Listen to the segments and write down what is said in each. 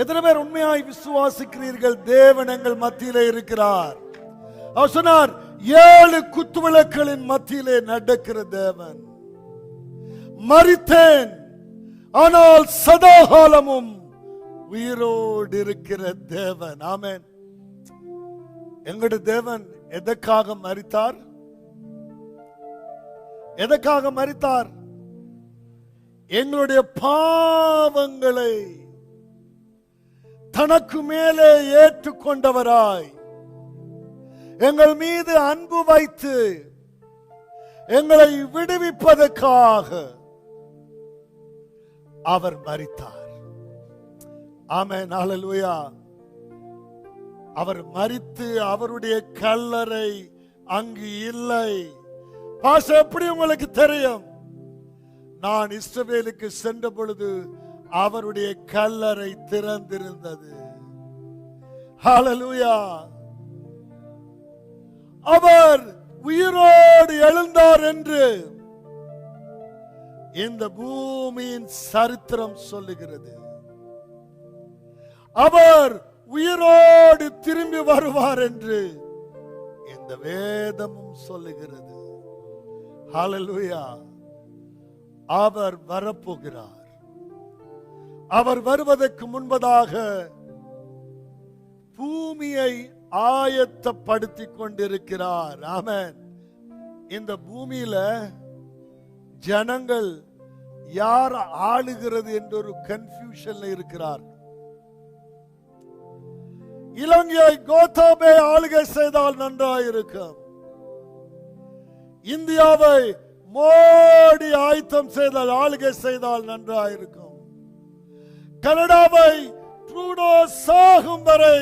எத்தனை பேர் உண்மையாய் விசுவாசிக்கிறீர்கள்? தேவன் எங்கள் மத்தியிலே இருக்கிறார். அவர் சொன்னார், 7 குத்துவிளக்குகளின் மத்தியிலே நடக்கிற தேவன். மரித்தேன், ஆனால் சதாகாலமும் உயிரோடு இருக்கிற தேவன். ஆமென். எங்களுடைய தேவன் எதற்காக மரித்தார்? எதற்காக மரித்தார்? எங்களுடைய பாவங்களை தனக்கு மேலே ஏற்றுக்கொண்டவராய், எங்கள் மீது அன்பு வைத்து எங்களை விடுவிப்பதற்காக அவர் மரித்தார். ஆமென், ஹல்லேலூயா. அவர் மரித்து அவருடைய கல்லறை அங்கு இல்லை. பாஷா, எப்படி உங்களுக்கு தெரியும்? நான் இஸ்ரவேலுக்கு சென்ற பொழுது அவருடைய கல்லறை திறந்திருந்தது. ஹல்லேலூயா. அவர் உயிரோடு எழுந்தார் என்று இந்த பூமியின் சரித்திரம் சொல்லுகிறது. அவர் உயிரோடு திரும்பி வருவார் என்று இந்த வேதமும் சொல்லுகிறது. ஹல்லேலூயா. அவர் வரப்போகிறார். அவர் வருவதற்கு முன்பதாக பூமியை ஆயத்தப்படுத்தி கொண்டிருக்கிறார். ஆமென். இந்த பூமியில ஜனங்கள் யார் ஆளுகிறது என்ற ஒரு கன்ஃபியூஷன்ல இருக்கிறார். இலங்கையை கோத்தாபே ஆளுகை செய்தால் நன்றாயிருக்கும். இந்தியாவை மோடி ஆயத்தம் செய்தால் ஆளுகை செய்தால் நன்றாயிருக்கும். கனடாவை ட்ரூடோ சாகும் வரை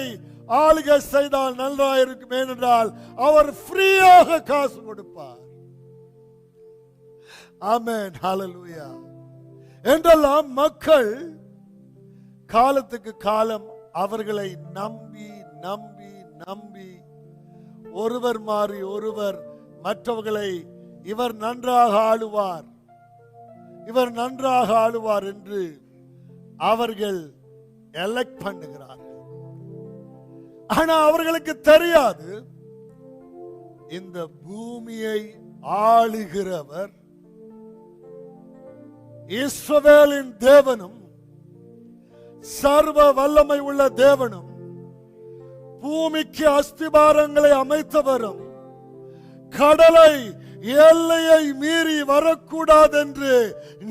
ஆளுகை செய்தால் நன்றாயிருக்கும். ஏனென்றால் அவர் ஃப்ரீயாக காசு கொடுப்பார். ஆமென், ஹல்லேலூயா. என்றெல்லாம் மக்கள் காலத்துக்கு காலம் அவர்களை நம்பி நம்பி நம்பி ஒருவர் மாறி ஒருவர் மற்றவர்களை இவர் நன்றாக ஆளுவார், இவர் நன்றாக ஆளுவார் என்று அவர்கள் எலெக்ட் பண்ணுகிறார்கள். ஆனா அவர்களுக்கு தெரியாது, இந்த பூமியை ஆளுகிறவர் இஸ்ரவேலின் தேவனும் சர்வ வல்லமை உள்ள தேவனும் பூமிக்கு அஸ்திபாரங்களை அமைத்தவரும் கடலை எல்லையை மீறி வரக்கூடாது என்று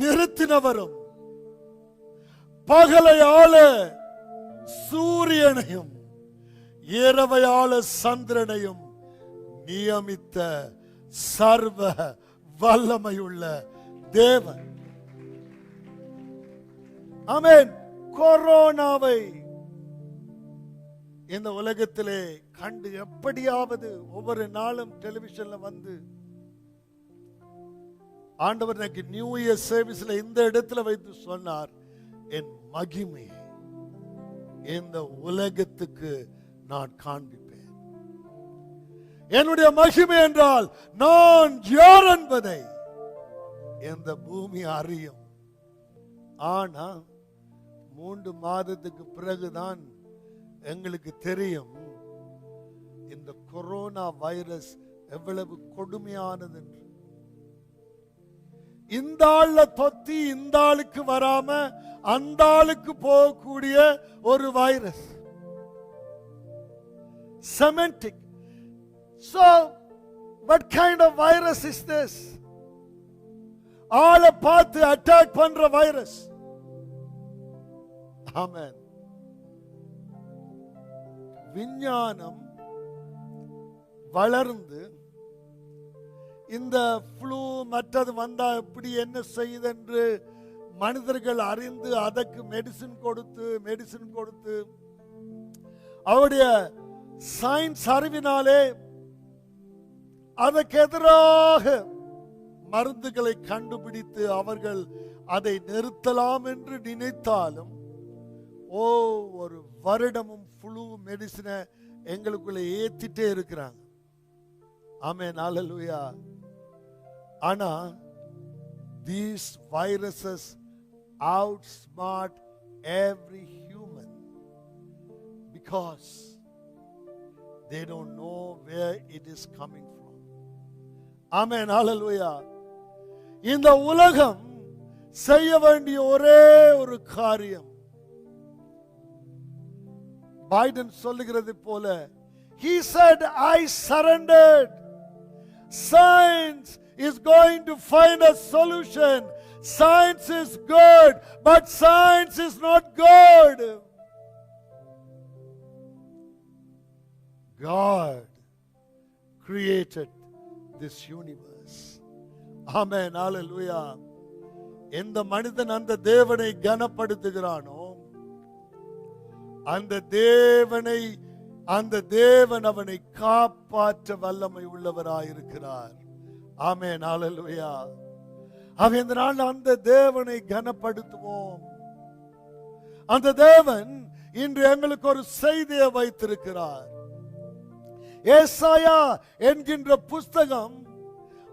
நிறுத்தினவரும் பகலை ஆள சூரியனையும் இரவை ஆள சந்திரனையும் நியமித்த சர்வ வல்லமையுள்ள தேவன். ஆமென். கொரோனாவை இந்த உலகத்திலே கண்டு எப்படியாவது ஒவ்வொரு நாளும் டெலிவிஷன்ல வந்து ஆண்டவர் எனக்கு நியூ இயர் சர்வீஸ்ல இந்த இடத்துல வைத்து சொன்னார், என் மகிமையை இந்த உலகத்துக்கு நான் காண்பிப்பேன். என்னுடைய மகிமை என்றால் நான் யார் என்பதை இந்த பூமி அறியும். ஆனா 3 மாதத்துக்கு பிறகுதான் எங்களுக்கு தெரியும் இந்த கொரோனா வைரஸ் எவ்வளவு கொடுமையானது என்று. இந்த ஆள்ல தொத்தி இந்த ஆளுக்கு வராம அந்த ஆளுக்கு போகக்கூடிய ஒரு virus, semantic. So what kind of virus is this? ஆளை பார்த்து அட்டாக் பண்ற வைரஸ். ஆமென். விஞ்ஞானம் வளர்ந்து இந்த ஃப்ளூ மற்றது வந்தா எப்படி என்ன செய்யுது என்று மனிதர்கள் அறிந்து அதற்கு மெடிசின் கொடுத்து அவருடைய சயின்ஸ் அறிவினாலே அதற்கு எதிராக மருந்துகளை கண்டுபிடித்து அவர்கள் அதை நிறுத்தலாம் என்று நினைத்தாலும் ஒரு வருடமும் ஃப்ளூ மெடிசினை எங்களுக்குள்ள ஏத்திட்டே இருக்கிறாங்க. ஆமென், ஹல்லேலூயா. ஆனா these viruses outsmart every human. because they don't know where it is coming from. Amen. Hallelujah. இந்த உலகம் செய்ய வேண்டிய ஒரே ஒரு காரியம், பைடன் சொல்லுகிறது போல, he said, I surrendered. Science is going to find a solution. Science is good, but science is not good. God created this universe. Amen. Hallelujah. எந்த மனிதன் அந்த தேவனை கனப்படுத்துகிறானோ, அந்த தேவன் அவனை காப்பாற்ற வல்லமை உள்ளவராயிருக்கிறார். ஆமென். ஹல்லேலூயா. இந்த நாள் அந்த தேவனை கனப்படுத்துவோம். அந்த தேவன் இன்று எங்களுக்கு ஒரு செய்தியை வைத்திருக்கிறார். ஏசாயா என்கின்ற புஸ்தகம்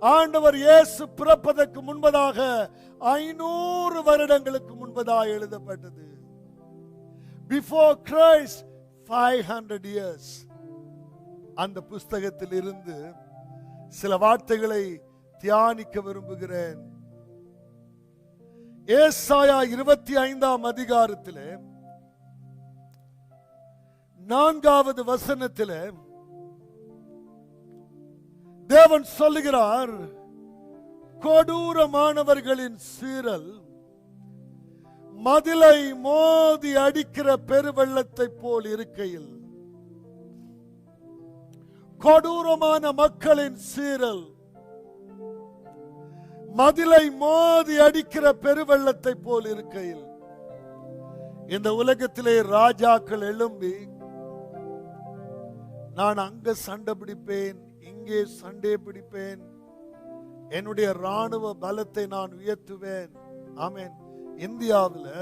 ஆண்டவர் இயேசு பிறப்பதற்கு முன்பதாக 500 வருடங்களுக்கு முன்பதாக எழுதப்பட்டது. Before Christ 500 years. அந்த புஸ்தகத்தில் இருந்து சில வார்த்தைகளை தியானிக்க விரும்புகிறேன். ஏசாயா 25ஆம் அதிகாரத்திலே 4வது வசனத்திலே தேவன் சொல்லுகிறார், கொடூரமானவர்களின் சீறல் மதிலை மோதி அடிக்கிற பெருவெள்ளத்தை போல் இருக்கையில், கொடூரமான மக்களின் சீறல் மதிலை மோதி அடிக்கிற பெருவெள்ளத்தை போல் இருக்கையில், இந்த உலகத்திலே ராஜாக்கள் எழும்பி, நான் அங்க சண்டை பிடிப்பேன், இங்கே சண்டை பிடிப்பேன், என்னுடைய ராணுவ பலத்தை நான் உயர்த்துவேன். ஆமென். இந்தியாவில்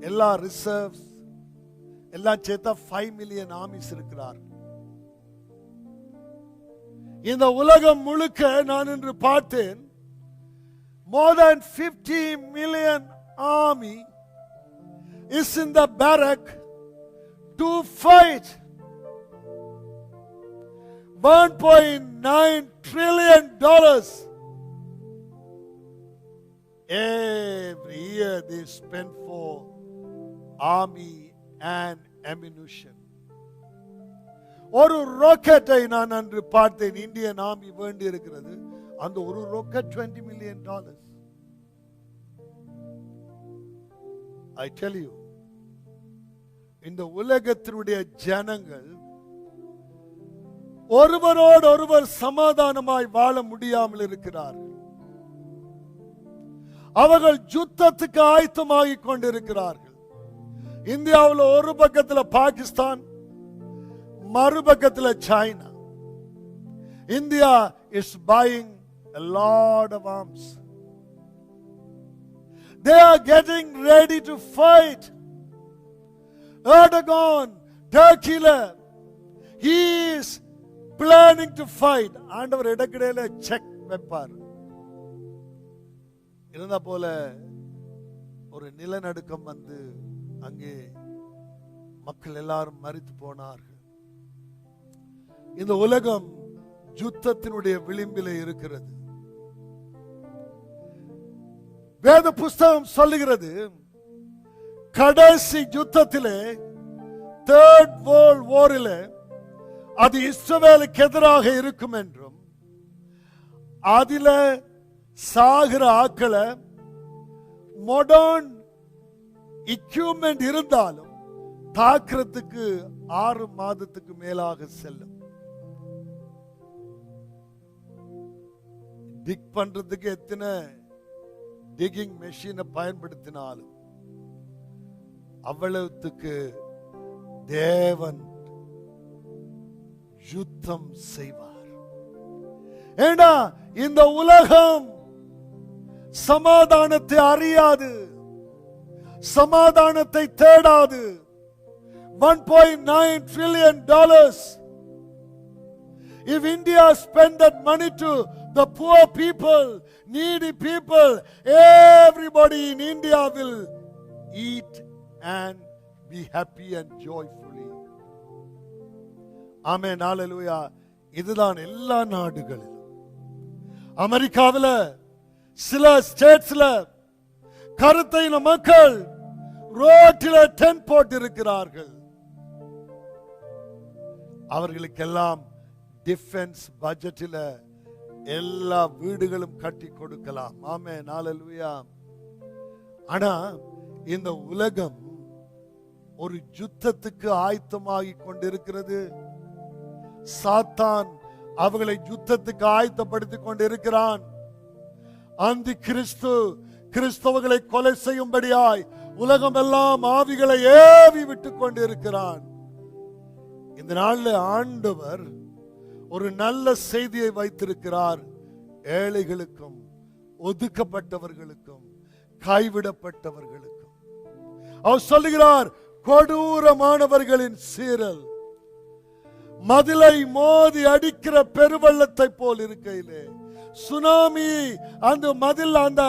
எல்லா ரிசர்வ்ஸ் எல்லாம் சேர்த்தா 5 மில்லியன் ஆர்மிஸ் இருக்கிறார். இந்த உலகம் முழுக்க நான் இன்று பார்த்தேன், more than 50 million army is in the barrack to fight $1.9 trillion every year they spend for army and ammunition. ஒரு ராக்கெட்டை நான் அன்று பார்த்தேன், இந்தியன் ஆர்மி வேண்டி இருக்கிறது. அந்த ஒரு rocket $20 million. I tell you, இந்த உலகத்தினுடைய ஜனங்கள் ஒருவரோடு ஒருவர் சமாதானமாய் வாழ முடியாமல் இருக்கிறார்கள். அவர்கள் யுத்தத்துக்கு ஆயத்தமாகிக் கொண்டிருக்கிறார்கள். இந்தியாவில் ஒரு பக்கத்தில் பாகிஸ்தான், மறுபக்கத்தில் China. India is buying a lot of arms. They are getting ready to fight. Erdogan, Turkey, he is planning to fight. ஆண்டவர் இடக்கிடையில செக் வைப்பார். இருந்த போல ஒரு நிலநடுக்கம் வந்து அங்கே மக்கள் எல்லாரும் மரித்து போனார்கள். இந்த உலகம் யுத்தத்தினுடைய விளிம்பிலே இருக்கிறது. வேத புஸ்தகம் சொல்லுகிறது, கடைசி யுத்தத்திலே, தேர்ட் வேர்ல்ட் வாரிலே அது இஸ்ரவேலுக்கு எதிராக இருக்கும் என்றும், அதில சாகிற ஆக்களை மாடர்ன் எக்யூப்மென்ட் இருந்தாலும் தாக்குறதுக்கு 6 மாதத்துக்கு மேலாக செல்லும். டிக் பண்றதுக்கு எத்தனை டிகிங் மெஷினை பயன்படுத்தினாலும் அவ்வளவுக்கு தேவன் யுத்தம் செய்வார். ஏண்டா இந்த உலகம் சமாதானத்தை அறியாது, சமாதானத்தை தேடாது. $1.9 trillion. If India spend that money to the poor people, needy people, everybody in India will eat and be happy and joyfully. ஆமென், ஹல்லேலூயா. இதுதான் எல்லா நாடுகளிலும். அமெரிக்காவில் சில ஸ்டேட்ஸ்ல கருத்தையின மக்கள் ரோட்டில் டென்ட் போட்டு இருக்கிறார்கள். அவர்களுக்கெல்லாம் டிஃபென்ஸ் பட்ஜெட்டில் எல்லா வீடுகளும் கட்டி கொடுக்கலாம். ஆமென், ஹல்லேலூயா. ஆனா இந்த உலகம் ஒரு யுத்தத்துக்கு ஆயத்தமாகி கொண்டிருக்கிறது. சாத்தான் அவர்களை யுத்தத்துக்கு ஆயத்தப்படுத்தி கொண்டிருக்கிறான். அந்தி கிறிஸ்தவர்களை கொலை செய்யும்படியாய் உலகம் எல்லாம் ஆவிகளை ஏவி விட்டுக் கொண்டிருக்கிறான். இந்த நாளில் ஆண்டவர் ஒரு நல்ல செய்தியை வைத்திருக்கிறார். ஏழைகளுக்கும் ஒதுக்கப்பட்டவர்களுக்கும் கைவிடப்பட்டவர்களுக்கும் அவர் சொல்லுகிறார், கொடூரமானவர்களின் சீரல் மதிலை மோதி அடிக்கிற பெருவெள்ளத்தை போல் இருக்கையிலே, சுனாமி அந்த மதில், அந்த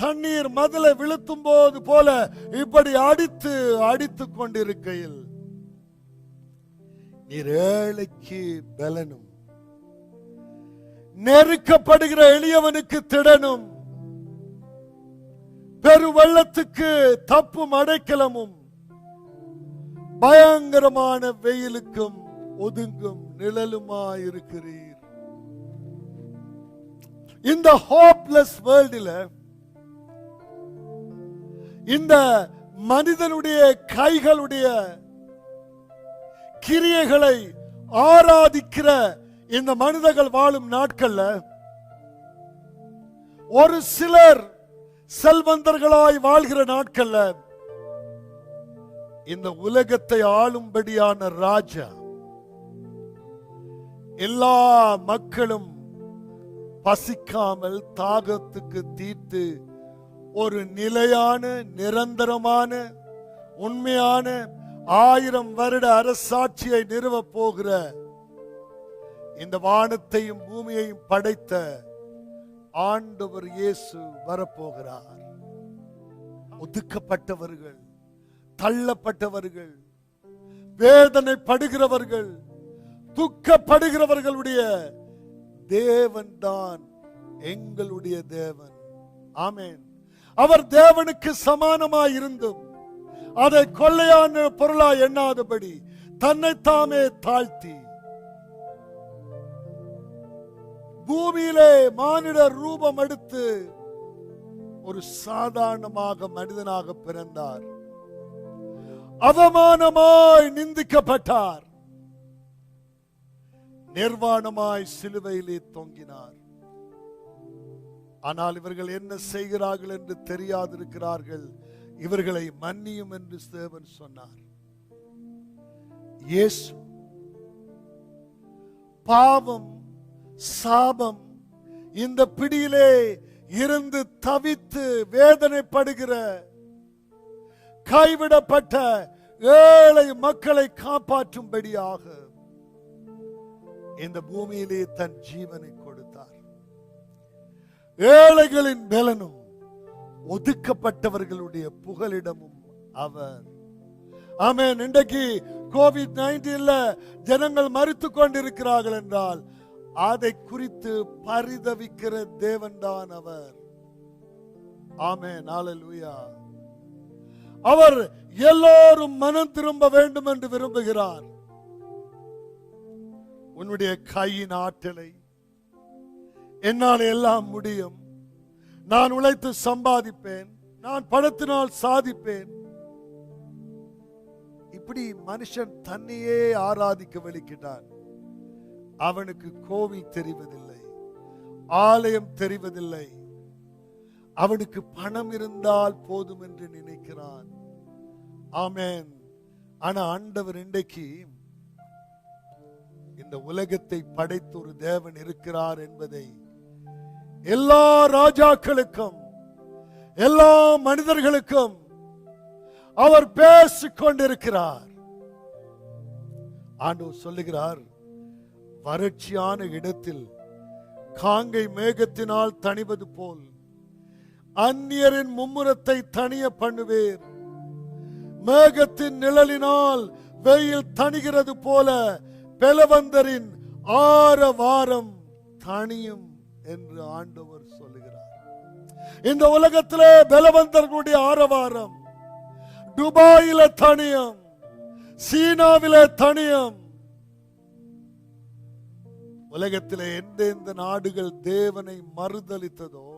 தண்ணீர் மதிலை விழுத்தும் போது போல இப்படி அடித்து கொண்டிருக்கையில் நீர் ஏழைக்கு பலனும் நெருக்கப்படுகிற எளியவனுக்கு திடனும் பெருவெள்ளத்துக்கு தப்பும் அடைக்கலமும் பயங்கரமான வெயிலுக்கும் ஒதுங்கும் நிழலுமாயிருக்கிறீர். இந்த ஹோப்லெஸ் வேர்ல்டில் இந்த மனிதனுடைய கைகளுடைய கிரியைகளை ஆராதிக்கிற இந்த மனிதர்கள் வாழும் நாட்கள்ல ஒரு சிலர் செல்வந்தர்களாய் வாழ்கிற நாட்கள்ல இந்த உலகத்தை ஆளும்படியான ராஜா எல்லா மக்களும் பசிக்காமல் தாகத்துக்கு தீர்த்து ஒரு நிலையான நிரந்தரமான உண்மையான 1000 வருட அரசாட்சியை நிறுவ போகிற இந்த வானத்தையும் பூமியையும் படைத்த ஆண்டவர் இயேசு வரப்போகிறார். ஒதுக்கப்பட்டவர்கள், தள்ளப்பட்டவர்கள், வேதனைப்படுகிறவர்கள், துக்கப்படுகிறவர்களுடைய தேவன் தான் எங்களுடைய தேவன். ஆமென். அவர் தேவனுக்கு சமானமாய் இருந்தும் அதை கொள்ளையான பொருளாய் எண்ணாதபடி தன்னைத்தாமே தாழ்த்தி பூமியிலே மானிட ரூபம் எடுத்து ஒரு சாதாரணமாக மனிதனாக பிறந்தார். அவமானமாய் நிந்திக்கப்பட்டார். நிர்வாணமாய் சிலுவையிலே தொங்கினார். ஆனால் இவர்கள் என்ன செய்கிறார்கள் என்று தெரியாதிருக்கிறார்கள். இவர்களை மன்னியும் என்று தேவன் சொன்னார். இயேசு பாவம், சாபம் இந்த பிடியிலே இருந்து தவித்து வேதனைப்படுகிற கைவிடப்பட்ட ஏழை மக்களை காப்பாற்றும்படியாக இந்த பூமியிலே தன் ஜீவனை கொடுத்தார். ஏழைகளின் பலனும் ஒதுக்கப்பட்டவர்களுடைய புகலிடமும் அவர். ஆமென். இன்றைக்கு கோவிட்-19 ஜனங்கள் மரித்துக் கொண்டிருக்கிறார்கள் என்றால் அதை குறித்து பரிதவிக்கிற தேவன் தான் அவர். ஆமென், ஹல்லேலூயா. அவர் எல்லோரும் மனம் திரும்ப வேண்டும் என்று விரும்புகிறார். உன்னுடைய கையின் ஆற்றலை, என்னால் எல்லாம் முடியும், நான் உழைத்து சம்பாதிப்பேன், நான் பணத்தினால் சாதிப்பேன், இப்படி மனுஷன் தன்னையே ஆராதிக்க வெளிக்கிட்டான். அவனுக்கு கோவில் தெரிவதில்லை, ஆலயம் தெரிவதில்லை. அவனுக்கு பணம் இருந்தால் போதும் என்று நினைக்கிறான். ஆமென். ஆனா ஆண்டவர் இன்றைக்கு இந்த உலகத்தை படைத்த ஒரு தேவன் இருக்கிறார் என்பதை எல்லா ராஜாக்களுக்கும் எல்லா மனிதர்களுக்கும் அவர் பேசிக் கொண்டிருக்கிறார். ஆண்டவர் சொல்லுகிறார், வறட்சியான இடத்தில் காங்கை மேகத்தினால் தணிவது போல் அந்நியரின் மும்முரத்தை தணிய பண்ணுவேர். மேகத்தின் நிழலினால் வெயில் தணிகிறது போல பலவந்தரின் ஆரவாரம் தணியும் என்று ஆண்டவர் சொல்லுகிறார். இந்த உலகத்திலே பலவந்தர்களுடைய ஆரவாரம் துபாயில தணியும், சீனாவிலே தணியும். உலகத்திலே எந்தெந்த நாடுகள் தேவனை மறுதலித்ததோ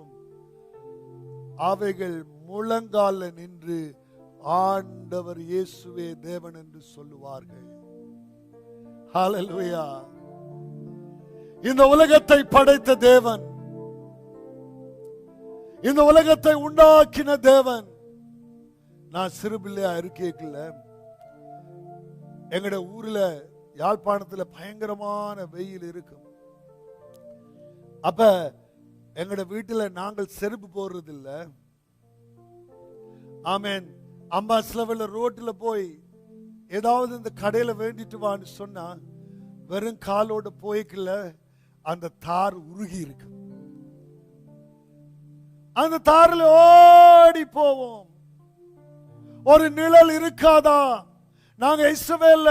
அவைகள் முழங்கால நின்று ஆண்டவர் இயேசுவே தேவன் என்று சொல்லுவார்கள். ஹல்லேலூயா. இந்த உலகத்தை படைத்த தேவன், இந்த உலகத்தை உண்டாக்கின தேவன். நான் சிறுபிள்ளையா இருக்கேக்கல எங்கட ஊர்ல யாழ்ப்பாணத்துல பயங்கரமான வெயில் இருக்கும். அப்ப எங்கட வீட்டுல நாங்கள் செருப்பு போடுறது இல்ல. ஆமேன். அம்மா சிலவில் ரோட்ல போய் ஏதாவது இந்த கடையில வேண்டிட்டு வான்னு சொன்னா வெறும் காலோட போய்க்கல அந்த தார் உருகி இருக்கு. அந்த தாரில் ஓடி போவோம். ஒரு நிழல் இருக்காதா? நாங்க இஸ்ரவேல்ல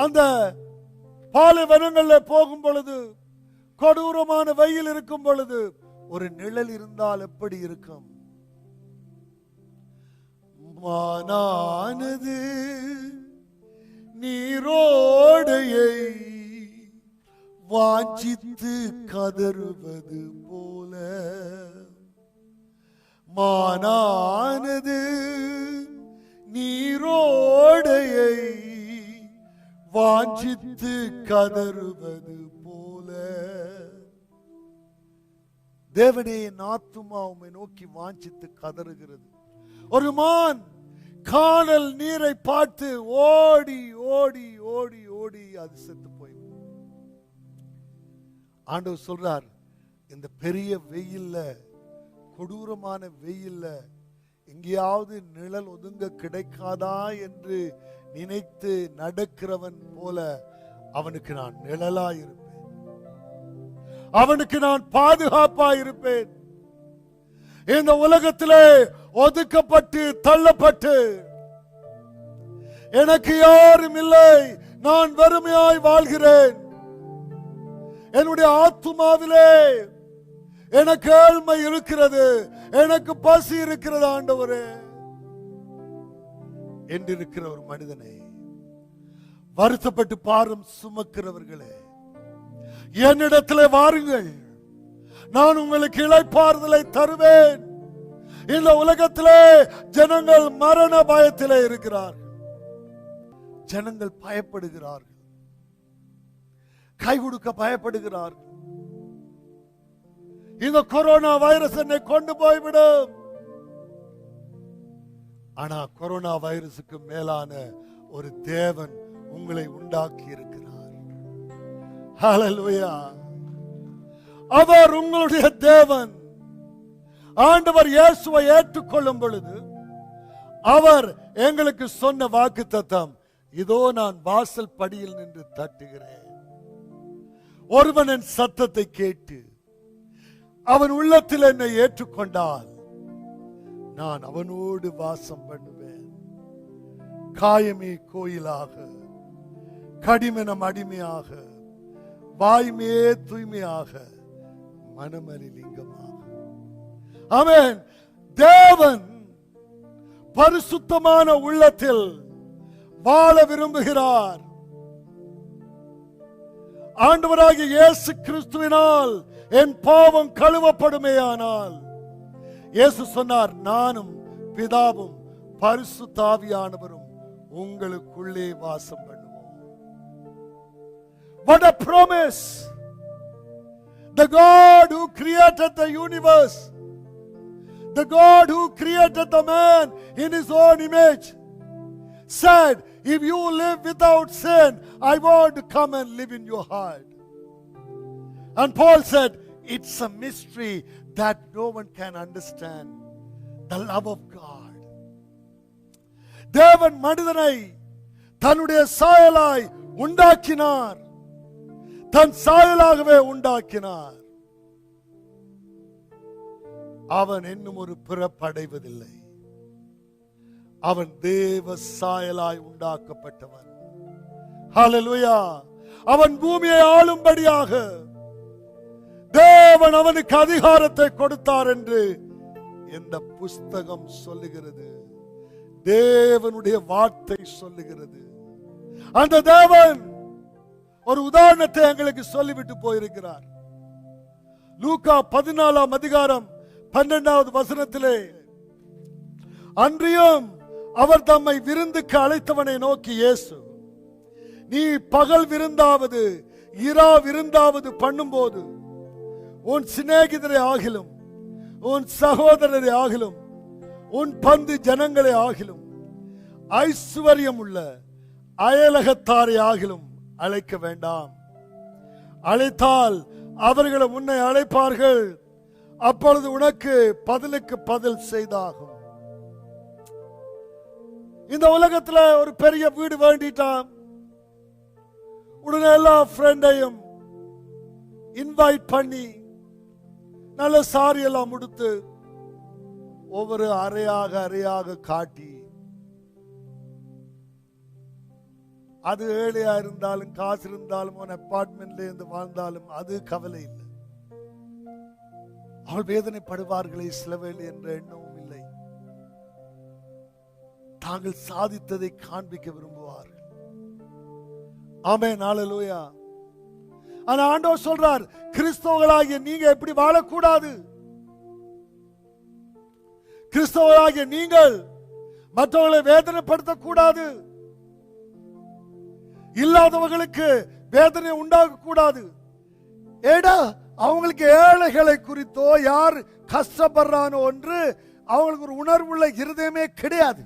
அந்த பாலைவனங்கள்ல போகும் பொழுது, கொடூரமான வெயில் இருக்கும் பொழுது ஒரு நிழல் இருந்தால் எப்படி இருக்கும்? மானானது நீரோடையை வாஞ்சித்து கதறுவது போல, மானானது நீரோடையை வாஞ்சித்து கதறுவது போல. தேவனே, என் ஆத்துமா உம்மை நோக்கி வாஞ்சித்து கதறுகிறது. ஒரு மான் காணல் நீரை பார்த்து ஓடி ஓடி ஓடி ஓடி அது செத்து போயிடும். ஆண்டவர் சொல்றார், இந்த பெரிய வெயில்ல, கொடூரமான வெயில்ல எங்கேயாவது நிழல் ஒதுங்க கிடைக்காதா என்று நினைத்து நடக்கிறவன் போல அவனுக்கு நான் நிழலா இருப்பேன், அவனுக்கு நான் பாதுகாப்பா இருப்பேன். இந்த உலகத்திலே ஒதுக்கப்பட்டு தள்ளப்பட்டு எனக்கு யாரும் இல்லை, நான் வெறுமையாய் வாழ்கிறேன், என்னுடைய ஆத்துமாவிலே எனக்கு ஏழ்மை இருக்கிறது, எனக்கு பசி இருக்கிறது ஆண்டவரே என்றிருக்கிற ஒரு மனிதனை, வருத்தப்பட்டு பாரம் சுமக்கிறவர்களே, என்னிடத்திலே வாருங்கள், நான் உங்களுக்கு இளைப்பாறுதலை தருவேன். இந்த உலகத்திலே ஜனங்கள் மரண பயத்திலே இருக்கிறார்கள், ஜனங்கள் பயப்படுகிறார்கள், கை கொடுக்க பயப்படுகிறார்கள். இந்த கொரோனா வைரஸ் என்னை கொண்டு போய்விடும். ஆனா கொரோனா வைரஸுக்கு மேலான ஒரு தேவன் உங்களை உண்டாக்கி இருக்கிறார். ஹல்லேலூயா. அவர் உங்களுடைய தேவன். ஆண்டவர் இயேசுவை ஏற்றுக்கொள்ளும் பொழுது அவர் எங்களுக்கு சொன்ன வாக்குத்தத்தம், இதோ நான் வாசல் படியில் நின்று தட்டுகிறேன், ஒருவன் என் சத்தத்தை கேட்டு அவன் உள்ளத்தில் என்னை ஏற்றுக்கொண்டால் நான் அவனோடு வாசம் பண்ணுவேன். காயமே கோயிலாக, கடிமனம் அடிமையாக, வாய்மே தூய்மையாக, மனமலி லிங்கமாக. ஆமென். தேவன் பரிசுத்தமான உள்ளத்தில் வாழ விரும்புகிறார். ஆண்டவராகிய இயேசு கிறிஸ்துவினால் என் பாவம் கழுவப்படுமேயானால், இயேசு சொன்னார், நானும் பிதாவும் பரிசுத்த ஆவியானவரும் உங்களுக்குள்ளே வாசம் பண்ணுவோம். What a promise! The God who created the universe, the God who created the man in his own image, said, if you live without sin, I want to come and live in your heart. And Paul said, it's a mystery that no one can understand, the love of God. தேவன் மனிதனை தன்னுடைய சாயலாய் உண்டாக்கினார், தன் சாயலாகவே உண்டாக்கினார். அவன் இன்னும் ஒரு பிறப்படைவதில்லை, அவன் தேவ சாயலாய் உண்டாக்கப்பட்டவன். ஹல்லேலூயா. அவன் பூமியை ஆளும்படியாக தேவன் அவனுக்கு அதிகாரத்தை கொடுத்தார் என்று இந்த புஸ்தகம் சொல்லுகிறது. தேவனுடைய வார்த்தை சொல்லுகிறது. அந்த தேவன் ஒரு உதாரணத்தை எங்களுக்கு சொல்லிவிட்டு போயிருக்கிறார். லூக்கா 14ஆம் அதிகாரம் 12வது வசனத்திலே, அன்றியும் அவர் தம்மை விருந்துக்கு அழைத்தவனை நோக்கி இயேசு, நீ பகல் விருந்தாவது இரா விருந்தாவது பண்ணும்போது உன் சிநேகிதரை ஆகிலும் உன் சகோதரரை ஆகிலும் உன் பந்து ஜனங்களை ஆகிலும் ஐஸ்வர்யம் உள்ள அயலகத்தாரை ஆகிலும் அழைக்க வேண்டாம். அழைத்தால் அவர்களும் உன்னை அழைப்பார்கள், அப்பொழுது உனக்கு பதிலுக்கு பதில் செய்தாகும். இந்த உலகத்துல ஒரு பெரிய வீடு வேண்டிட்டான், உடனே எல்லா ஃப்ரெண்டையும் இன்வைட் பண்ணி நல்ல சாரி எல்லாம் முடித்து ஒவ்வொரு அறையாக காட்டி, அது ஏழையா இருந்தாலும் காசு இருந்தாலும் அபார்ட்மெண்ட்ல இருந்து வாழ்ந்தாலும் அது கவலை இல்லை. அவள் வேதனைப்படுவார்களே சிலவேளை என்ற எண்ணமும் இல்லை. தாங்கள் சாதித்ததை காண்பிக்க விரும்புவார்கள். ஆமென், ஹல்லேலூயா. ஆனா ஆண்டவர் சொல்றார், கிறிஸ்தவர்களாகிய நீங்க எப்படி வாழக்கூடாது. கிறிஸ்தவர்களாகிய நீங்கள் மற்றவர்களை வேதனைப்படுத்த கூடாது. இல்லாதவர்களுக்கு வேதனை உண்டாக கூடாது. ஏடா அவங்களுக்கு ஏழைகளை குறித்தோ யார் கஷ்டப்படுறானோ என்று அவங்களுக்கு ஒரு உணர்வுள்ள இருதயமே கிடையாது.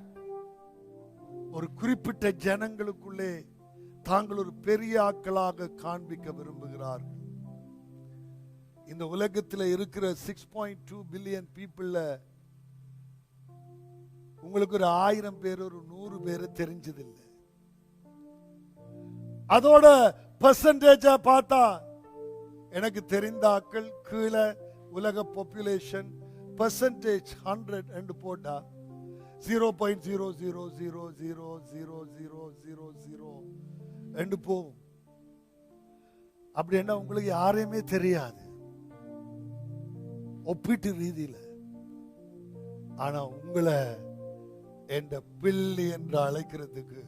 ஒரு குறிப்பிட்ட ஜனங்களுக்குள்ளே தாங்கள் ஒரு பெரிய ஆட்களாக காண்பிக்க விரும்புகிறார்கள். இந்த உலகத்தில் இருக்கிற 6.2 பில்லியன் பீப்புள்ல உங்களுக்கு ஒரு 1000 பேர் ஒரு 100 பேர் தெரிஞ்சதில்லை. அதோட பெர்சன்டேஜா பார்த்தா எனக்கு தெரிந்த ஆட்கள் கீழே உலக பாப்புலேஷன் பெர்சன்டேஜ் 100 என்று போட்டா 0.00000000 என்று போகும். அப்படின்னா உங்களுக்கு யாரையுமே தெரியாது ஒப்பீட்டு ரீதியில. ஆனா உங்களை என்ற பிள்ளை என்று அழைக்கிறதுக்கு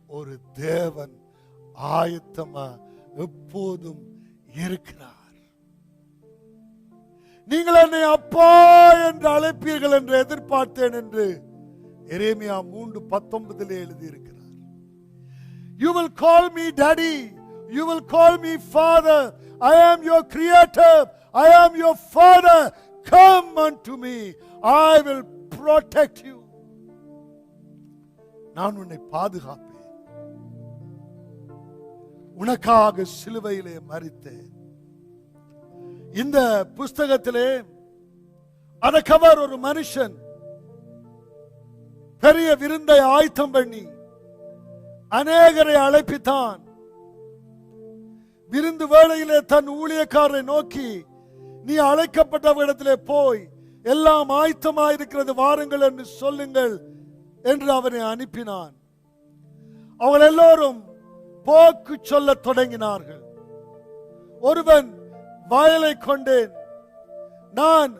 ஒரு தேவன் ஆயத்தமா எப்போதும் இருக்கிறார். நீங்கள் என்னை அப்பா என்று அழைப்பீர்கள் என்று எதிர்பார்த்தேன் என்று எரேமியா 3:19 எழுதியிருக்கிறார். You will call me daddy, you will call me father, I am your creator, I am your father, come unto me, I will protect you. நான் உன்னை பாதுகாப்பேன், உனக்காக சிலுவையிலே மரித்தேன். இந்த புஸ்தகத்திலே அதை கவர் ஒரு மனுஷன் பெரிய விருந்தை ஆயத்தம் பண்ணி அநேகரை அழைப்பித்தான். விருந்து வேளையிலே தன் ஊழியக்காரரை நோக்கி, நீ அழைக்கப்பட்டவரிடத்திலே போய் எல்லாம் ஆயத்தமாயிருக்கிறது வாருங்கள் என்று சொல்லுங்கள் என்று அவனை அனுப்பினான். அவர்கள் எல்லோரும் போக்கு சொல்ல தொடங்கினார்கள். ஒருவன் வயலை கொண்டேன், நான்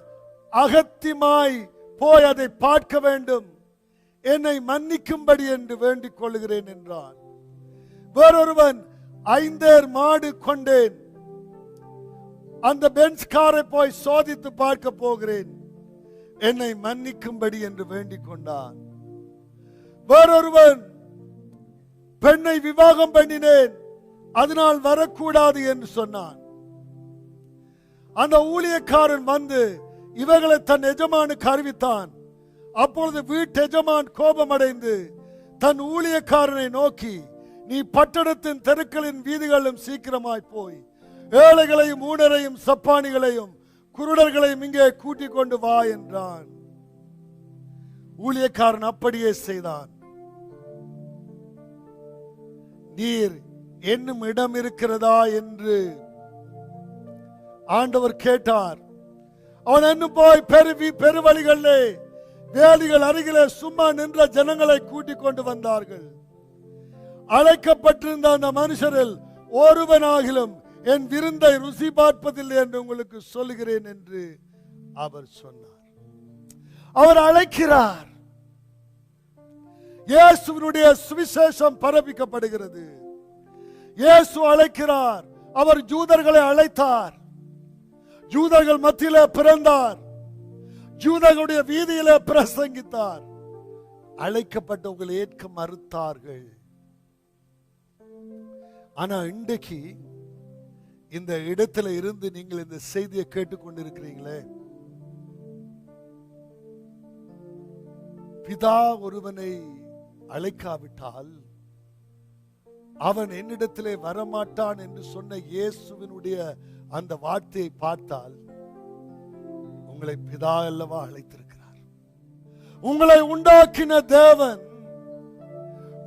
அகத்தியமாய் போய் அதை பார்க்க வேண்டும், என்னை மன்னிக்கும்படி என்று வேண்டிக் கொள்கிறேன் என்றான். வேறொருவன் 5 மாடு கொண்டேன், அந்த பென்ஸ் காரை போய் சோதித்து பார்க்க போகிறேன், என்னை மன்னிக்கும்படி என்று வேண்டிக் கொண்டான். வேறொருவன் பெண்ணை விவாகம் பண்ணினேன், அதனால் வரக்கூடாது என்று சொன்னான். அந்த ஊழியக்காரன் வந்து இவர்களை தன் எஜமானுக்கு அறிவித்தான். அப்பொழுது வீட்டு எஜமான் கோபமடைந்து தன் ஊழியக்காரனை நோக்கி, நீ பட்டணத்தின் தெருக்களின் வீதிகளிலும் சீக்கிரமாய் போய் ஏழைகளையும் ஊனரையும் சப்பானிகளையும் குருடர்களையும் இங்கே கூட்டிக் கொண்டு வா என்றான். ஊழியக்காரன் அப்படியே செய்தான். நீர் என்னும் இடம் இருக்கிறதா என்று ஆண்டவர் கேட்டார். அவன் இன்னும் போய் பெருவழிகளிலே வேலிகள் அருகிலே சும்மா நின்ற ஜனங்களை கூட்டிக் கொண்டு வந்தார்கள். அழைக்கப்பட்டிருந்த அந்த மனுஷரில் ஒருவனாகிலும் என் விருந்தை ருசி பார்ப்பதில்லை என்று உங்களுக்கு சொல்லுகிறேன் என்று அவர் சொன்னார். அவர் அழைக்கிறார். இயேசுவினுடைய சுவிசேஷம் பரப்பிக்கப்படுகிறது. இயேசு அழைக்கிறார். அவர் யூதர்களை அழைத்தார். யூதர்கள் மத்தியிலே பிறந்தார். யூதர்களுடைய வீதியிலே பிரசங்கித்தார். அழைக்கப்பட்டவர்கள் ஏற்க மறுத்தார்கள். ஆனா இன்றைக்கு இந்த இடத்துல இருந்து நீங்கள் இந்த செய்தியை கேட்டுக்கொண்டிருக்கிறீங்களே, பிதா ஒருவனை அழைக்காவிட்டால் அவன் என்னிடத்திலே வரமாட்டான் என்று சொன்ன இயேசுவினுடைய அந்த வார்த்தையை பார்த்தால், உங்களை பிதா அல்லவா அழைத்திருக்கிறார். உங்களை உண்டாக்கின தேவன்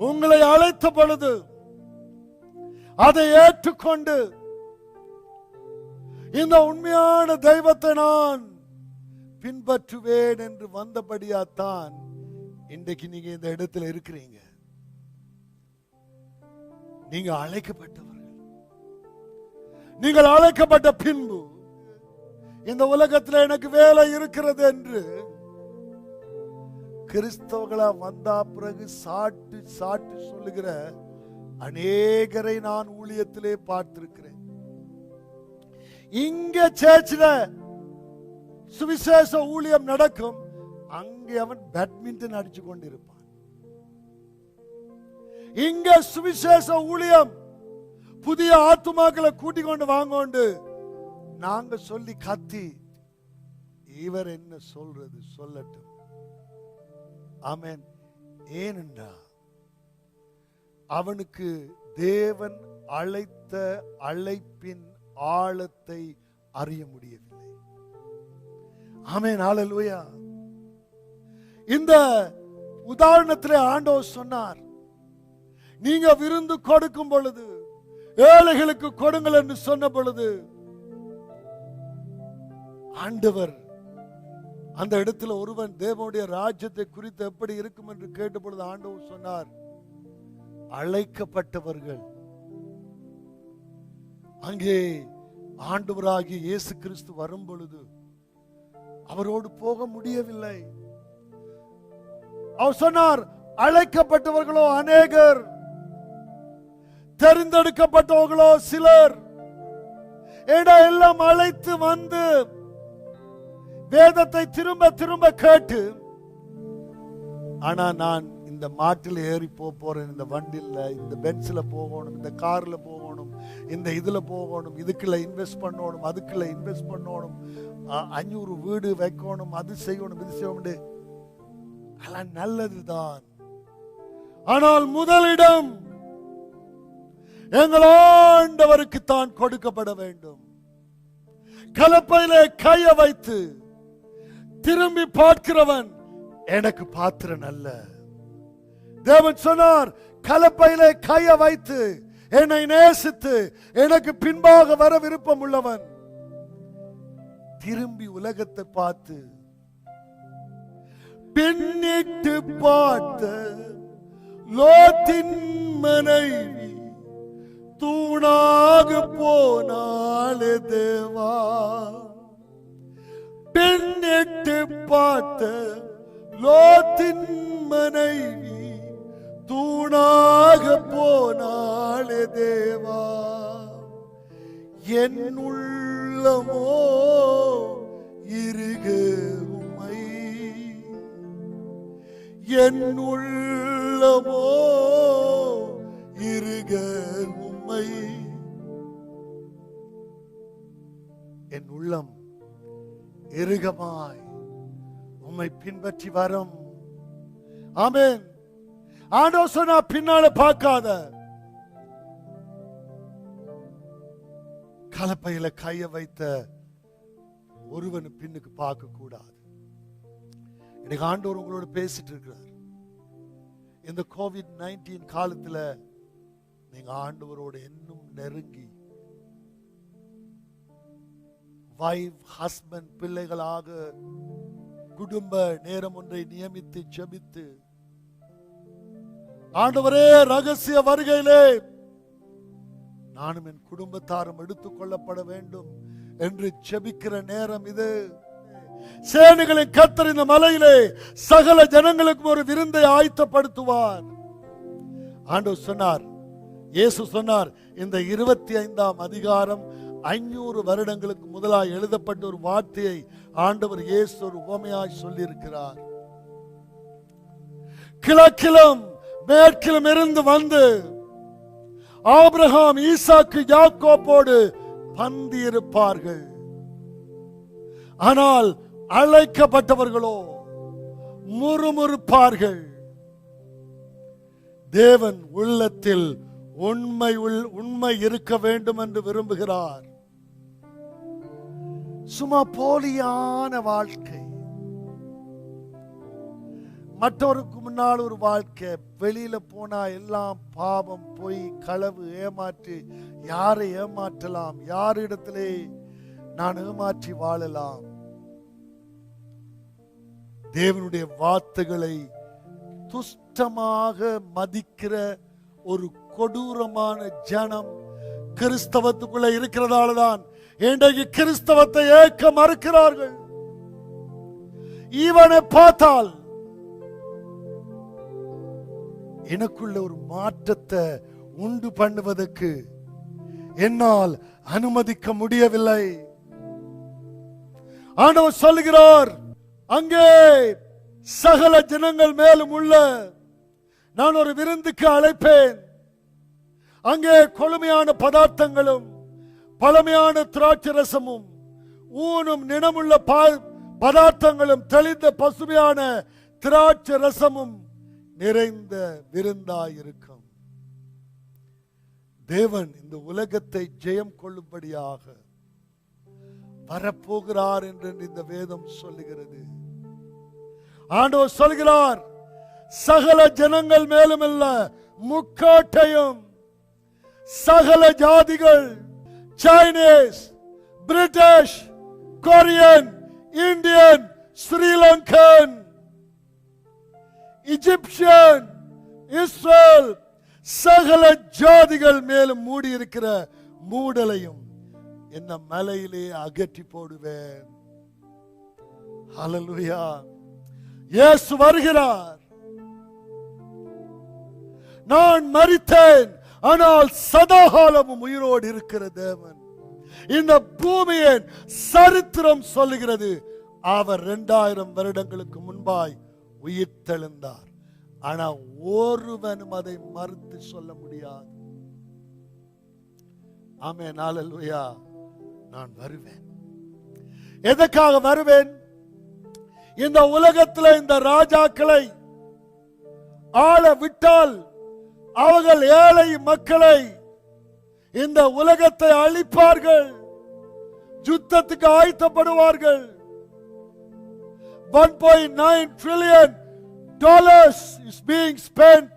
உங்களை அழைத்த பொழுது அதை ஏற்றுக்கொண்டு இந்த உண்மையான தெய்வத்தை நான் பின்பற்றுவேன் என்று வந்தபடியாத்தான் இன்றைக்கு நீங்க இந்த இடத்துல இருக்கிறீங்க. நீங்க அழைக்கப்பட்டவர்கள். நீங்கள் அழைக்கப்பட்ட பின்பு இந்த உலகத்தில் எனக்கு வேலை இருக்கிறது என்று கிறிஸ்தவர்களா வந்தா பிறகு சாட்டு சாட்டு சொல்லுகிற அநேகரை நான் ஊழியத்திலே பார்த்திருக்கிறேன். இங்க சர்ச்சில் சுவிசேஷ ஊழியம் நடக்கும், அங்கே அவன் பேட்மிண்டன் அடிச்சு கொண்டிருப்பான். இங்க சுவிசேஷ ஊழியம் புதிய ஆத்துமாக்களை கூட்டிக் கொண்டு வாங்கொண்டு நாங்க சொல்லி கத்தி, இவர் என்ன சொல்றது சொல்லட்டும். ஆமென். ஏனென்றா அவனுக்கு தேவன் அழைத்த அழைப்பின் ஆழத்தை அறிய முடியவில்லை. ஆமென். ஹல்லேலூயா. இந்த உதாரணத்திலே ஆண்டவர் சொன்னார், நீங்க விருந்து கொடுக்கும் பொழுது ஏழைகளுக்கு கொடுங்கள் என்று சொன்ன பொழுது ஆண்டவர் அந்த இடத்துல ஒருவன் தேவனுடைய ராஜ்யத்தை குறித்து எப்படி இருக்கும் என்று கேட்ட பொழுது ஆண்டவர் சொன்னார், அழைக்கப்பட்டவர்கள் அங்கே ஆண்டவராகிய இயேசு கிறிஸ்து வரும் பொழுது அவரோடு போக முடியவில்லை. அவர் சொன்னார், அழைக்கப்பட்டவர்களோ அநேகர், தெரிந்தெடுக்கப்பட்டவர்களோ சிலர். எல்லாம் அழைத்து வந்து வேதத்தை திரும்ப திரும்ப கேட்டு, ஆனா நான் இந்த மாட்டில் ஏறி போறேன், இந்த வண்டியில், இந்த பென்ஸ்ல போகணும், இந்த கார்ல போகணும், இந்த இதுல போகணும், இதுக்குள்ள இன்வெஸ்ட் பண்ணணும், அதுக்குள்ள இன்வெஸ்ட் பண்ணணும், 500 வீடு வைக்கணும், அது செய்யணும், இது செய்யணும். நல்லதுதான். ஆனால் முதலிடம் எங்கள் ஆண்டவருக்கு தான் கொடுக்கப்பட வேண்டும். கலப்பையிலே கைய வைத்து திரும்பி பார்க்கிறவன் எனக்கு பாத்திரன் அல்ல. தேவன் சொன்னார், கலப்பையிலே கைய வைத்து என்னை நேசித்து எனக்கு பின்பாக வர விருப்பம் உள்ளவன் திரும்பி உலகத்தை பார்த்து பின்னிட்டு பார்த்த லோத்தின் மனைவி தூணாக போனாலே தேவா. பின்னிட்டு பார்த்த லோத்தின் மனைவி தூணாக போனாலே தேவா. என் உள்ளமோ இருக உம்மை, என் உள்ளமோ இருக உம்மை. என் உள்ளம் இருகமாய் உம்மை பின்பற்றி வரும். ஆமென். ஆண்டவர் சொன்னா, பின்னால பார்க்காத, கலப்பையில கைய வைத்த ஒருவன் பின்னுக்கு பார்க்க கூடாது. இன்னைக்கு ஆண்டவர் உங்களோட பேசிட்டு இருக்கிறார். இந்த COVID-19 காலத்துல நீங்க ஆண்டவரோட இன்னும் நெருங்கி வைஃப், ஹஸ்பண்ட், பிள்ளைகளாக குடும்ப நேரம் ஒன்றை நியமித்து ஜெபித்து ஆண்டவரே, ரகசிய வருகையிலே நானும் என் குடும்பத்தாரும் எடுத்துக் கொள்ளப்பட வேண்டும் என்று ஜெபிக்கிற நேரம் இது. சேனைகளின் கர்த்தர் இந்த மலையிலே சகல ஜனங்களுக்கும் ஒரு விருந்தை ஆயத்தப்படுத்துவார். ஆண்டவர் சொன்னார், இயேசு சொன்னார், இந்த 25ஆம் அதிகாரம் 500 வருடங்களுக்கு முதலாய் எழுதப்பட்ட ஒரு வார்த்தையை ஆண்டவர் இயேசு ஒரு உவமையாய் சொல்லியிருக்கிறார். கிழக்கிலும் மேற்கிலும் இருந்து வந்து ஆபிரகாம், ஈசாக்கு, யாக்கோபோடு பந்தி இருப்பார்கள். ஆனால் அழைக்கப்பட்டவர்களோ முறுமுறுப்பார்கள். தேவன் உள்ளத்தில் உண்மை இருக்க வேண்டும் என்று விரும்புகிறார். சும்மா போலியான வாழ்க்கை, மற்றவருக்கு முன்னால் ஒரு வாழ்க்கை, வெளியில போனா எல்லாம் பாவம், பொய், களவு, ஏமாற்றி, யாரை ஏமாற்றலாம், யாரிடத்திலே நான் ஏமாற்றி வாழலாம். தேவனுடைய வார்த்தைகளை துஷ்டமாக மதிக்கிற ஒரு கொடூரமான ஜனம் கிறிஸ்தவத்துக்குள்ள இருக்கிறதால்தான் இன்றைக்கு கிறிஸ்தவத்தை ஏற்க மறுக்கிறார்கள். இவனை பார்த்தால் எனக்குள்ள ஒரு மாற்றத்தை உண்டு பண்ணுவதற்கு என்னால் அனுமதிக்க முடியவில்லை. ஆண்டவர் சொல்லுகிறார், அங்கே சகல ஜனங்கள் மேலும் உள்ள நான் ஒரு விருந்துக்கு அழைப்பேன். அங்கே கொழுமையான பதார்த்தங்களும் பழமையான திராட்சை ரசமும் ஊனும் நினமுள்ள பதார்த்தங்களும் தெளிந்த பசுமையான திராட்சை ரசமும் நிறைந்த விருந்தாயிருக்கும். தேவன் இந்த உலகத்தை ஜெயம் கொள்ளும்படியாக வரப்போகிறார் என்று இந்த வேதம் சொல்லுகிறது. ஆண்டவர் சொல்கிறார், சகல ஜனங்கள் மேலும் அல்ல, முக்காட்டையும் சகல ஜாதிகள், Chinese, British, Korean, Indian, Sri Lankan, Egyptian, Israel, சகல ஜாதிகள் மேலும் மூடி இருக்கிற மூடலையும் என்ன மலையிலே அகற்றி போடுவேன். ஹல்லேலூயா. இயேசு வருகிறார். நான் மரித்தேன், ஆனால் சதாகாலமும் உயிரோடு இருக்கிற தேவன். இந்த பூமியின் சரித்திரம் சொல்லுகிறது, அவர் 2000 வருடங்களுக்கு முன்பாய் உயிர் தெழுந்தார். ஆனா ஒருவனும் அதை மறுத்து சொல்ல முடியாது. ஆமென், ஹல்லேலூயா. நான் வருவேன். எதற்காக வருவேன்? இந்த உலகத்தில் இந்த ராஜாக்களை ஆள விட்டால் அவர்கள் ஏழை மக்களை, இந்த உலகத்தை அழிப்பார்கள், யுத்தத்துக்கு ஆயத்தப்படுவார்கள். $1.9 trillion is being spent.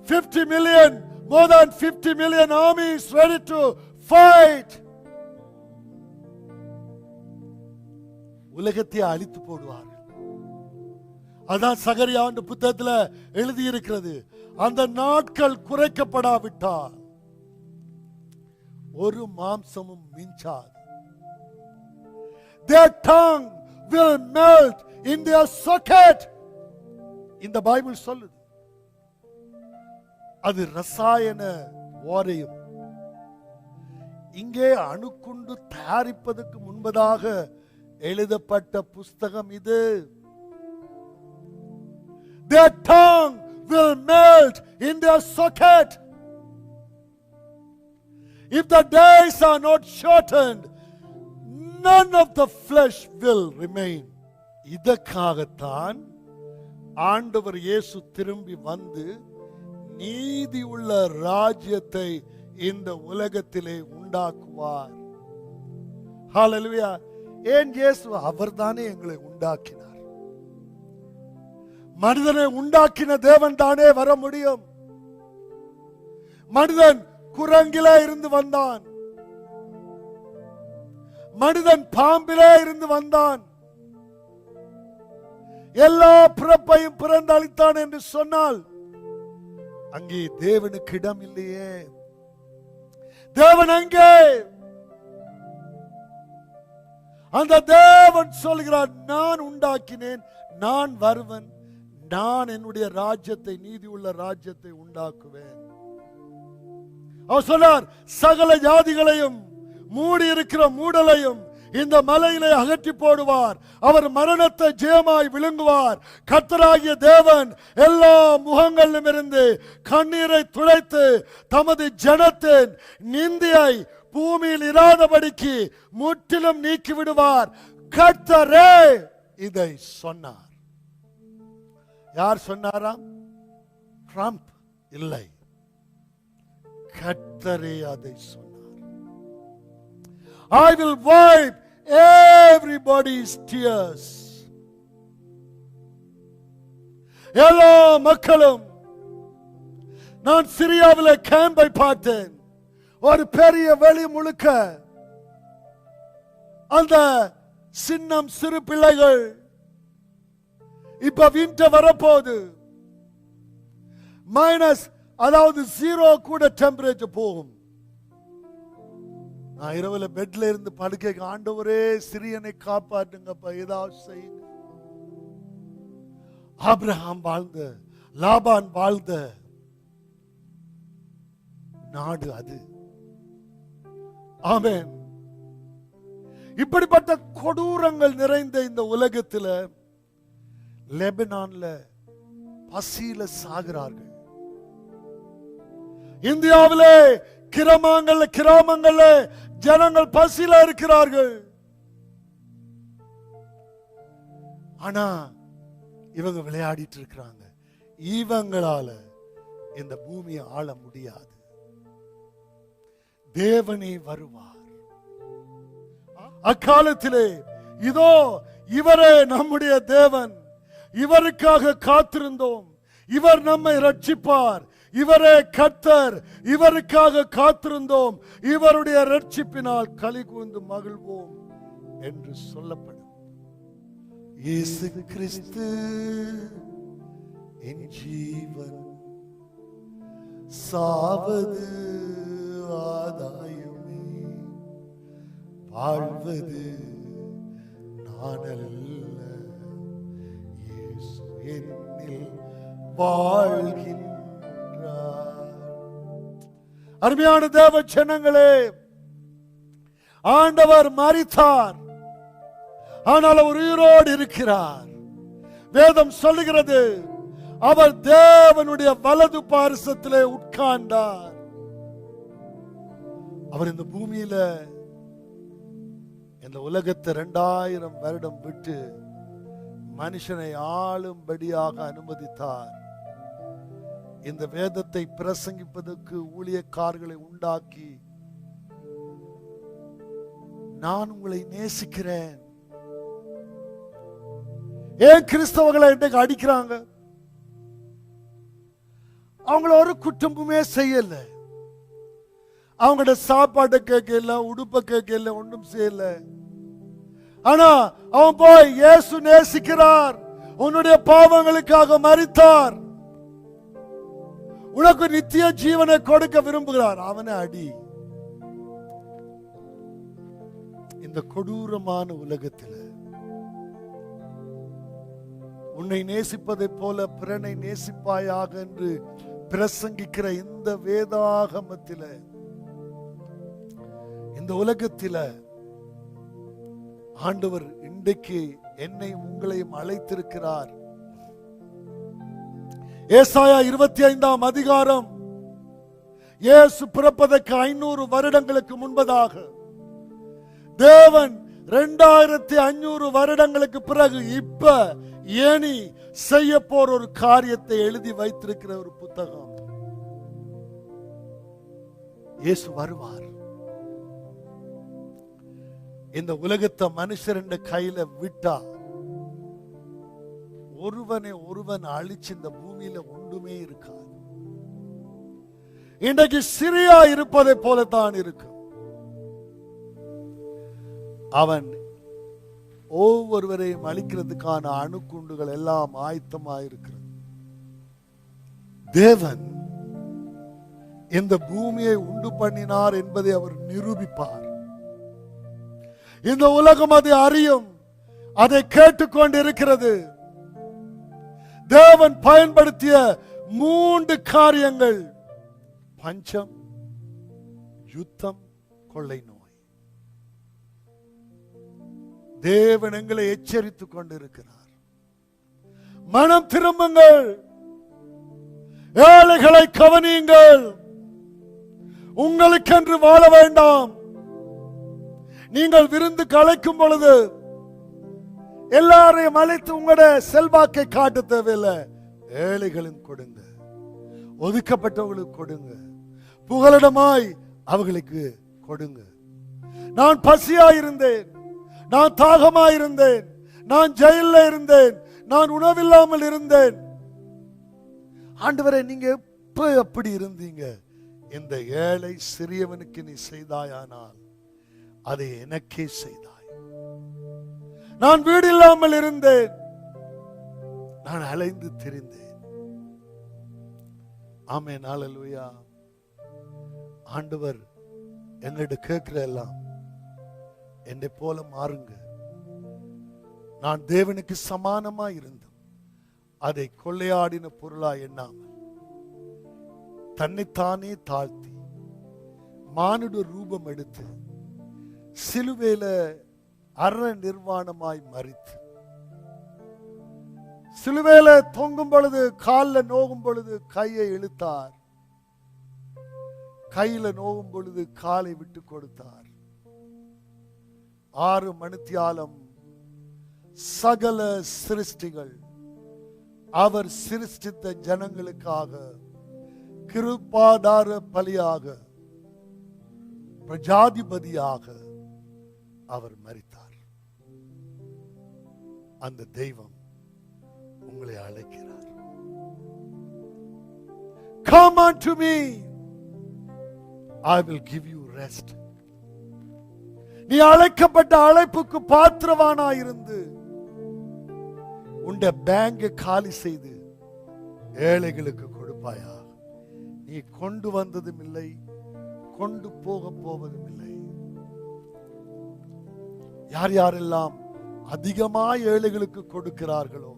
50 million, more than 50 million armies ready to fight. உலகத்தை அழித்து போடுவார்கள். அதான் சகரியா புத்தகத்தில் எழுதியிருக்கிறது. அந்த நாட்கள் குறைக்கப்படாவிட்டால் ஒரு மாம்சமும் மிஞ்சாது. Their tongue will melt in their socket. இந்த பைபிள் சொல்லுது. அது ரசாயன ஓரையும். இங்கே அணுக்குண்டு தயாரிப்பதற்கு முன்பதாக எழுதப்பட்ட புஸ்தகம் இது. Their tongue will melt in their socket. If the days are not shortened, none of the flesh will remain. இதற்காகத்தான் ஆண்டவர் இயேசு திரும்பி வந்து நீதி உள்ள ராஜ்யத்தை இந்த உலகத்திலே உண்டாக்குவார். ஹல்லேலூயா. ஏன் இயேசு அவர்தானே எங்களை உண்டாக்கினார். மனிதனை உண்டாக்கின தேவன் தானே வர முடியும். மனிதன் குரங்கிலே இருந்து வந்தான். மனிதன் பாம்பிலே இருந்து வந்தான். எல்லா பிறப்பையும் பிறந்து அளித்தான் என்று சொன்னால் அங்கே தேவனுக்கு இடம் இல்லையே. தேவன் அங்கே. அந்த தேவன் சொல்கிறார், நான் உண்டாக்கினேன், நான் வருவன், நான் என்னுடைய ராஜ்யத்தை, நீதி உள்ள ராஜ்யத்தை உண்டாக்குவேன். அவர் சொன்னார், சகல ஜாதிகளையும் மூடி இருக்கிற மூடலையும் இந்த மலையிலே அகற்றி போடுவார். அவர் மரணத்தை ஜெயமாய் விழுங்குவார். கர்த்தராகிய தேவன் எல்லா முகங்களிலும் இருந்து கண்ணீரை துடைத்து தமது ஜனத்தின் நிந்தியை பூமியில் இராதபடிக்கு முற்றிலும் நீக்கி விடுவார். கர்த்தரே இதை சொன்னார். யார் சொன்னாராம்? ட்ரம்ப் இல்லை, கர்த்தரே அதை சொன்னார். I will wipe everybody's tears. எல்லா மக்களும். நான் சிரியாவில் கேம்பை பார்த்தேன். ஒரு பெரிய வெளி முழுக்க அந்த சின்னம் சிறு பிள்ளைகள். இப்ப வின்டர் வரப்போகுது. மைனஸ், அதாவது 0 கூட டெம்பரேச்சர் போகும். நான் இரவுல பெட்ல இருந்து படுக்கைக்கு, ஆண்டவரே சிறியனை காப்பாற்றுங்கப்பா, ஏதாவது செய்யுங்க. ஆபிரகாம் வாழ்ந்த, லாபான் வாழ்ந்த நாடு அது. ஆமென். இப்படிப்பட்ட கொடூரங்கள் நிறைந்த இந்த உலகத்தில் லெபனான்ல பசியில சாகிறார்கள். இந்தியாவிலே கிராமங்கள்ல ஜனங்கள் பசியில இருக்கிறார்கள். ஆனா இவங்க விளையாடிட்டு இருக்கிறாங்க. இவங்களால இந்த பூமியை ஆள முடியாது. தேவனே வருவார். அக்காலத்திலே இதோ இவரே நம்முடைய தேவன், இவருக்காக காத்திருந்தோம், இவர் நம்மை ரட்சிப்பார், இவரே கர்த்தர், இவருக்காக காத்திருந்தோம், இவருடைய ரட்சிப்பினால் களி கூர்ந்து மகிழ்வோம் என்று சொல்லப்படும். இயேசு கிறிஸ்து என் ஜீவன், சாவது ஆதாயமே, வாழ்வது நானல்ல, இயேசு என்னில் வாழ்கின்ற. அருமையான தேவ ஜனங்களே, ஆண்டவர் மரித்தார், ஆனால் அவர் உயிரோடு இருக்கிறார். வேதம் சொல்லுகிறது, அவர் தேவனுடைய வலது பாரிசத்திலே உட்கார்ந்தார். அவர் இந்த பூமியில இந்த உலகத்தை 2000 வருடம் விட்டு மனுஷனை ஆளும்படியாக அனுமதித்தார். இந்த வேதத்தை பிரசங்கிப்பதற்கு ஊழியக்காரர்களை உண்டாக்கி, நான் உங்களை நேசிக்கிறேன். ஏன் கிறிஸ்தவர்களை இன்றைக்கு அடிக்கிறாங்க? அவங்கள ஒரு குற்றமுமே செய்யல. அவங்களோட சாப்பாட்டை கேட்கல, உடுப்பை கேட்கல, ஒன்றும் செய்யல. ஆனா அவன் போய், இயேசு நேசிக்கிறார், உன்னுடைய பாவங்களுக்காக மரித்தார், உனக்கு நித்திய ஜீவனை கொடுக்க விரும்புகிறார், அவனை அடி. இந்த கொடூரமான உலகத்தில் உன்னை நேசிப்பதை போல பிறனை நேசிப்பாயாக என்று பிரசங்கிக்கிற இந்த வேதாகமத்தில், இந்த உலகத்தில் ஆண்டவர் இன்றைக்கு என்னை உங்களையும் அழைத்திருக்கிறார். ஏசாயா 25ஆம் அதிகாரம், இயேசு பிறப்பதற்கு 500 வருடங்களுக்கு முன்பதாக தேவன் 2500 வருடங்களுக்கு பிறகு இப்ப ஏனி செய்ய போற ஒரு காரியத்தை எழுதி வைத்திருக்கிற ஒரு புத்தகம். இயேசு வருவார். இந்த உலகத்தை மனுஷர் கையில விட்டா ஒருவனை ஒருவன் அழிச்சு இந்த பூமியில ஒன்றுமே இருக்காது. இன்றைக்கு சிரியா இருப்பதை போலத்தான் இருக்கும். அவன் ஒவ்வொருவரையும் அழிக்கிறதுக்கான அணுக்குண்டுகள் எல்லாம் ஆயத்தமாயிருக்கிறது. தேவன் இந்த பூமியை உண்டு பண்ணினார் என்பதை அவர் நிரூபிப்பார். இந்த உலகம் அதை அறியும், அதை கேட்டுக்கொண்டிருக்கிறது. தேவன் பயன்படுத்திய 3 காரியங்கள்: பஞ்சம், யுத்தம், கொள்ளை நோய். தேவன் எங்களை எச்சரித்துக் கொண்டிருக்கிறார். மனம் திரும்புங்கள், ஏழைகளை கவனியுங்கள், உங்களுக்கென்று வாழ வேண்டாம். நீங்கள் விருந்து அழைக்கும் பொழுது எல்லாரையும் அழைத்து உங்களுடைய செல்வாக்கை காட்ட தேவையில்லை. ஏழைகளின் கொடுங்க, ஒதுக்கப்பட்டவர்களுக்கு கொடுங்க, புகலிடமாய் அவர்களுக்கு கொடுங்க. நான் பசியாயிருந்தேன், நான் தாகமாயிருந்தேன், நான் ஜெயிலில் இருந்தேன், நான் உணவில்லாமல் இருந்தேன். ஆண்டவரே, நீங்க எப்ப அப்படி இருந்தீங்க? இந்த ஏழை சிறியவனுக்கு நீ செய்தாயானால் அதை எனக்கே செய்தாய். நான் வீடு இல்லாமல் இருந்தேன், நான் அலைந்து திரிந்தேன். ஆமென், ஹல்லேலூயா. ஆண்டவர் என்னிட கேட்கிற எல்லாம் என்னை போல மாறுங்க. நான் தேவனுக்கு சமானமா இருந்தும் அதை கொள்ளையாடின பொருளா எண்ணாமல் தன்னைத்தானே தாழ்த்தி மானுட ரூபம் எடுத்து சிலுவையில அற நிர்வாணமாய் மரித்து, சிலுவையில தொங்கும் பொழுது, காலில் நோகும் பொழுது கையை இழுத்தார், கையில நோகும் பொழுது காலை விட்டு கொடுத்தார். 6 மணித்தியாலம் சகல சிருஷ்டிகள் அவர் சிருஷ்டித்த ஜனங்களுக்காக கிருபாதார பலியாக, பிரஜாதிபதியாக அவர் மரித்தார். அந்த தெய்வம் உங்களை அழைக்கிறார். Come unto me, I will give you rest. நீ அழைக்கப்பட்ட அழைப்புக்கு பாத்திரவானாயிருந்து உண்ட பேங்கை காலி செய்து ஏழைகளுக்கு கொடுப்பாயா? நீ கொண்டு வந்ததும் இல்லை, கொண்டு போக போவதும் இல்லை. யார் யாரெல்லாம் அதிகமாய் ஏழைகளுக்கு கொடுக்கிறார்களோ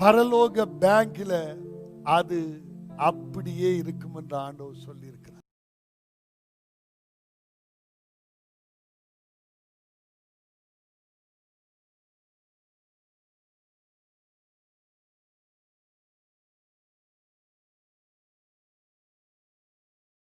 பரலோக பேங்கில அது அப்படியே இருக்கும் என்று ஆண்டவர் சொல்லி இருக்கிறார்.